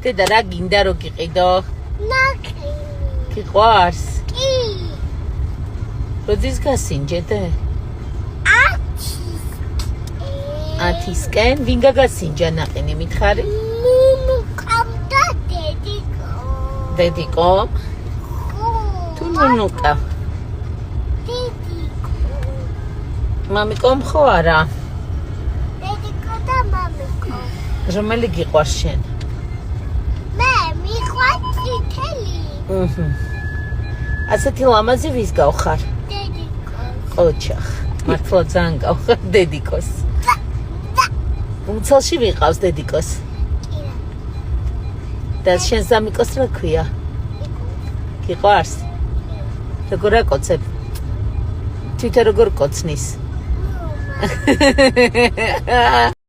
დედა რა გინდა რო გიყიდო? ნაკი. გიყვარს? კი. როდის გასინჯედე? 10-ისკენ? ვინ გაგასინჯა ნაყინი მითხარი? ნუნუკამ და დედიკო. დედიკო? თუ ნუნუკა? დედიკო. მამიკომ ხო არა? დედიკო და მამიკო. რომელი გიყვარს შენ? მე მიყვარს წითელი. ასეთი ლამაზი ვის გავხარ? დედიკოს. ოჩახ, მართლა ძალიან გავხარ დედიკოს. უმცელში ვიყავს დედიკოს. და შენ ზამიკოს რა ქვია? გიყვარს? როგორ აკოცებ? თვითონ როგორ კოცნის?